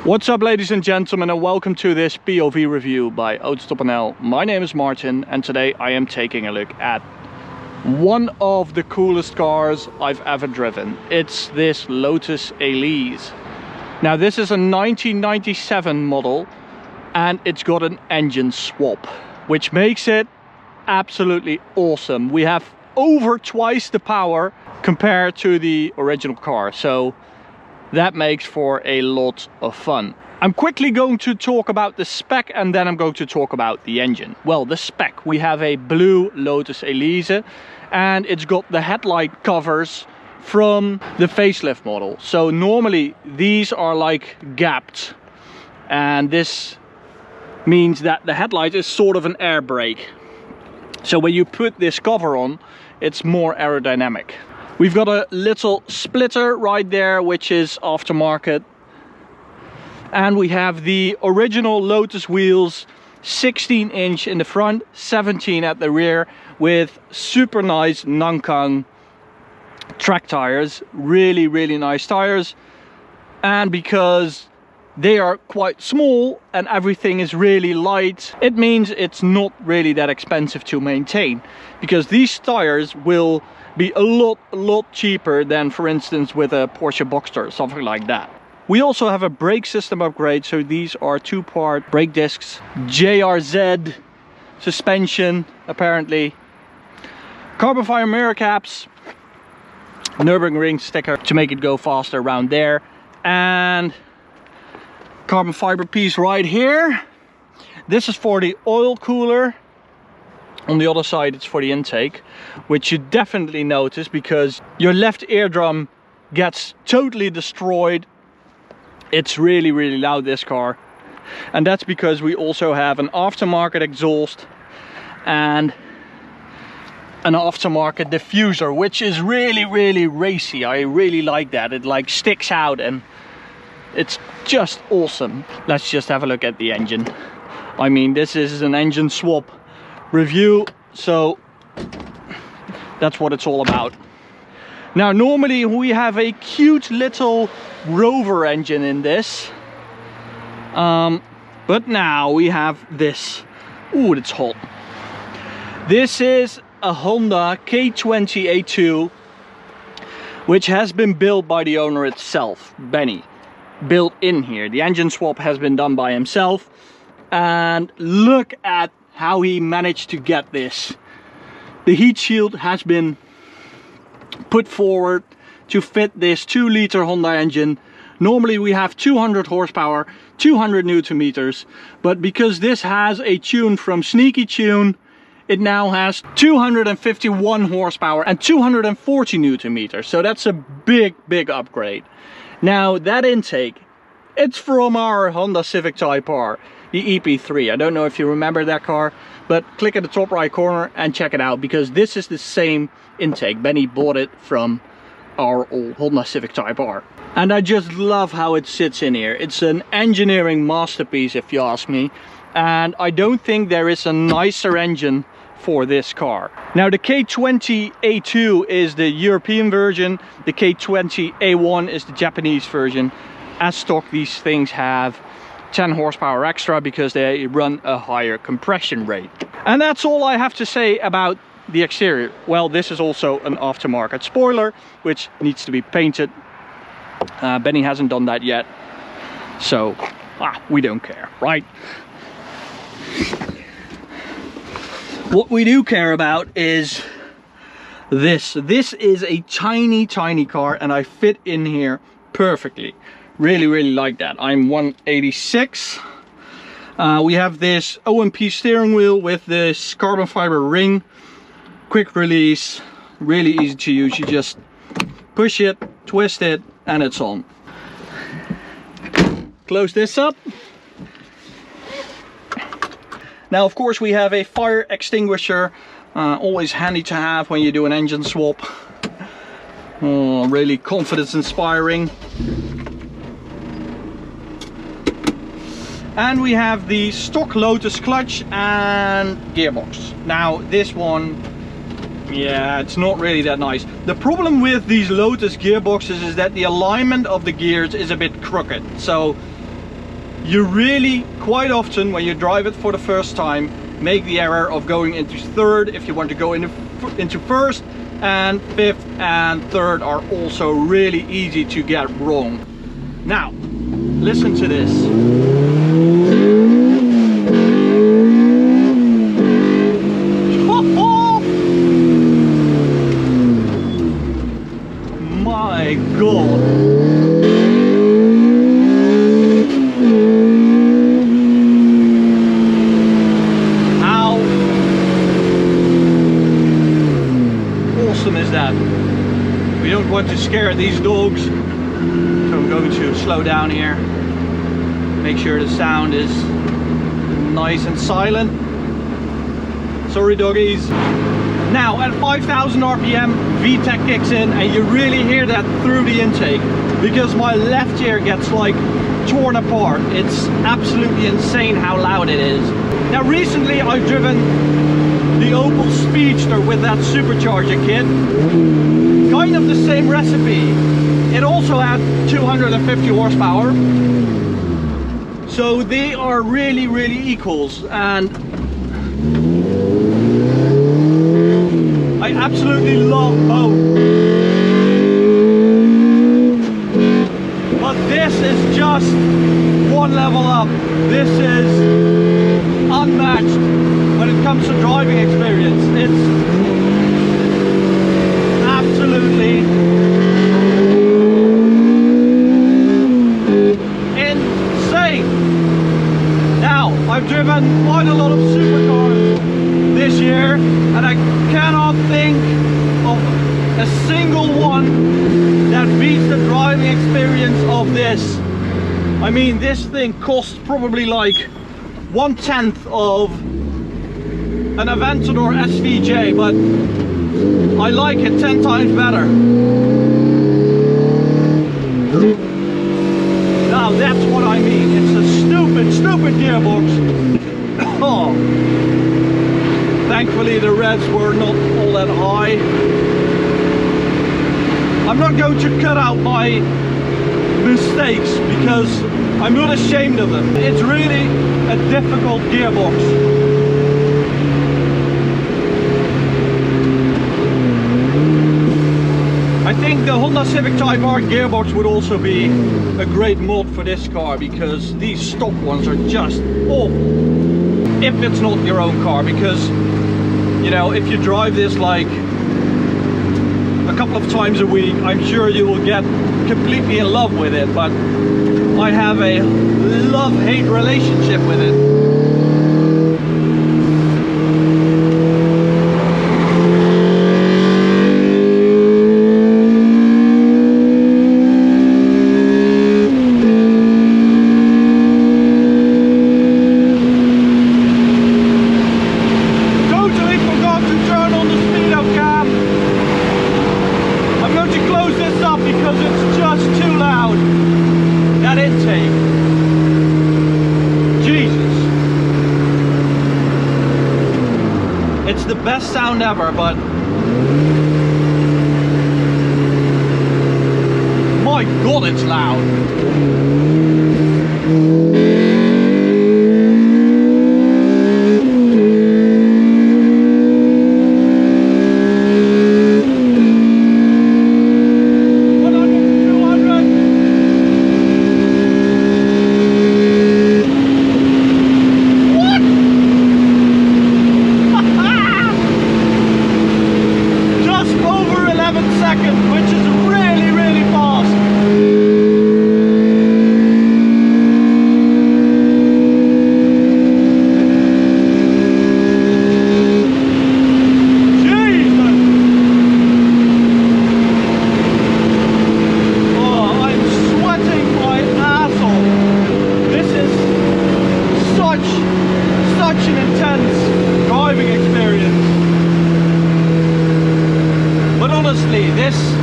What's up, ladies and gentlemen, and welcome to this POV review by AutoTopNL. My name is Martin, and today I am taking a look at one of the coolest cars I've ever driven. It's this Lotus Elise. Now, this is a 1997 model, and it's got an engine swap, which makes it absolutely awesome. We have over twice the power compared to the original car, so that makes for a lot of fun. I'm quickly going to talk about the spec, and then I'm going to talk about the engine. Well, the spec, we have a blue Lotus Elise, and it's got the headlight covers from the facelift model. So normally these are like gapped, and this means that the headlight is sort of an air brake. So when you put this cover on, it's more aerodynamic. We've got a little splitter right there, which is aftermarket. And we have the original Lotus wheels, 16-inch in the front, 17 at the rear, with super nice Nankang track tires. Really, really nice tires. And because they are quite small and everything is really light, it means it's not really that expensive to maintain, because these tires will be a lot cheaper than, for instance, with a Porsche Boxster or something like that. We also have a brake system upgrade, so these are two-part brake discs, JRZ suspension apparently, carbon fiber mirror caps, Nürburgring sticker to make it go faster around there, and carbon fiber piece right here. This is for the oil cooler. On the other side, it's for the intake, which you definitely notice because your left eardrum gets totally destroyed. It's really, really loud, this car. And that's because we also have an aftermarket exhaust and an aftermarket diffuser, which is really, really racy. I really like that. It like sticks out and it's just awesome. Let's just have a look at the engine. I mean, this is an engine swap review, so that's what it's all about. Now, normally we have a cute little Rover engine in this, but now we have this. Ooh, it's hot. This is a Honda K20A2, which has been built by the owner itself, Benny. Built in here. The engine swap has been done by himself, and look at how he managed to get this. The heat shield has been put forward to fit this 2-liter Honda engine. Normally we have 200 horsepower, 200 newton meters, but because this has a tune from Sneaky Tune, it now has 251 horsepower and 240 newton meters. So that's a big upgrade. Now, that intake, it's from our Honda Civic Type R, the EP3. I don't know if you remember that car, but click at the top right corner and check it out, because this is the same intake. Benny bought it from our old Honda Civic Type R. And I just love how it sits in here. It's an engineering masterpiece, if you ask me. And I don't think there is a nicer engine for this car. Now, the K20A2 is the European version. The K20A1 is the Japanese version. As stock, these things have 10 horsepower extra because they run a higher compression rate. And that's all I have to say about the exterior. Well, this is also an aftermarket spoiler, which needs to be painted. Benny hasn't done that yet, so we don't care, right? What we do care about is this. This is a tiny car, and I fit in here perfectly. Really like that. I'm 186. We have this OMP steering wheel with this carbon fiber ring, quick release, really easy to use. You just push it, twist it, and it's on. Close this up. Now, of course, we have a fire extinguisher, always handy to have when you do an engine swap. Oh, really confidence inspiring. And we have the stock Lotus clutch and gearbox. Now, this one, yeah, it's not really that nice. The problem with these Lotus gearboxes is that the alignment of the gears is a bit crooked. So You really, quite often, when you drive it for the first time, make the error of going into third if you want to go into first, and fifth and third are also really easy to get wrong. Now, listen to this. My God. How awesome is that? We don't want to scare these dogs, so I'm going to slow down here. Make sure the sound is nice and silent. Sorry doggies. Now at 5,000 RPM, VTEC kicks in and you really hear that through the intake, because my left ear gets like torn apart. It's absolutely insane how loud it is. Now recently I've driven the Opel Speedster with that supercharger kit. Kind of the same recipe. It also had 250 horsepower. So they are really equals, and I absolutely love both. But this is just one level up. This is unmatched when it comes to driving experience. It's absolutely insane. Now, I've driven quite a lot of supercars this year, and I cannot think of a single one that beats the driving experience of this. I mean, this thing costs probably like 1/10 of an Aventador SVJ, but I like it 10 times better. Now that's what I mean. It's a stupid gearbox. Oh. Thankfully the revs were not all that high. I'm not going to cut out my mistakes because I'm not ashamed of them. It's really a difficult gearbox. I think the Honda Civic Type R gearbox would also be a great mod for this car, because these stock ones are just awful. If it's not your own car, because you know, if you drive this like a couple of times a week, I'm sure you will get completely in love with it, but I have a love-hate relationship with it. It's the best sound ever, but my God, it's loud.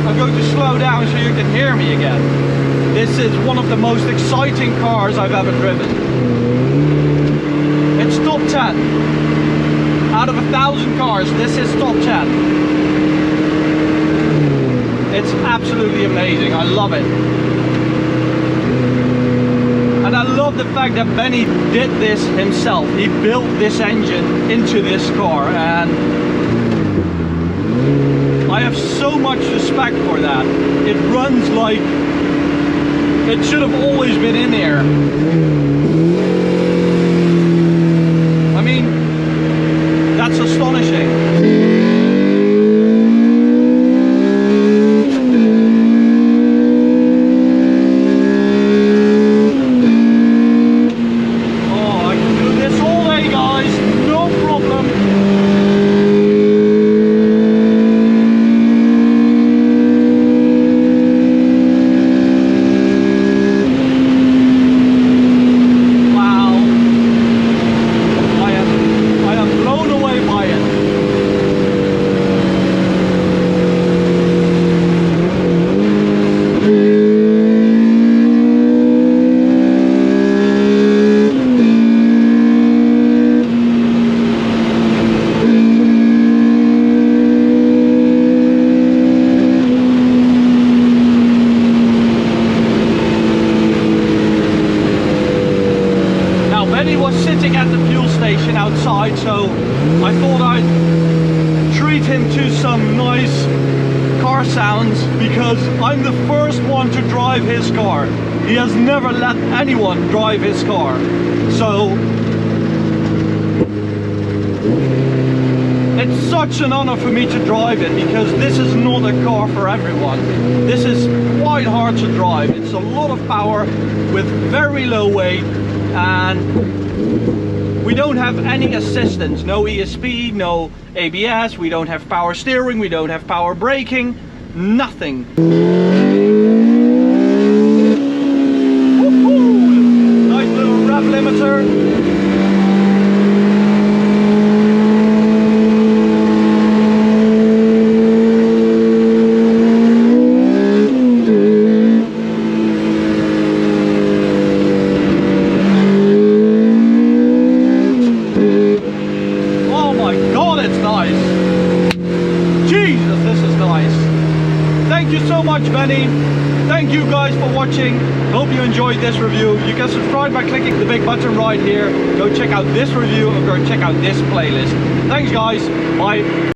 I'm going to slow down so you can hear me again. This is one of the most exciting cars I've ever driven. It's top 10. Out of 1,000 cars, this is top 10. It's absolutely amazing. I love it. And I love love the fact that Benny did this himself. He built this engine into this car, and I have so much respect for that. It runs like it should have always been in here. I mean, that's astonishing. Outside, so I thought I'd treat him to some nice car sounds, because I'm the first one to drive his car. He has never let anyone drive his car, so it's such an honor for me to drive it, because this is not a car for everyone. This is quite hard to drive. It's a lot of power with very low weight, and we don't have any assistance, no ESP, no ABS, we don't have power steering, we don't have power braking, nothing. Woohoo! Nice little rev limiter. Thank you so much, Benny. Thank you guys for watching. Hope you enjoyed this review. You can subscribe by clicking the big button right here. Go check out this review or go check out this playlist. Thanks guys. Bye.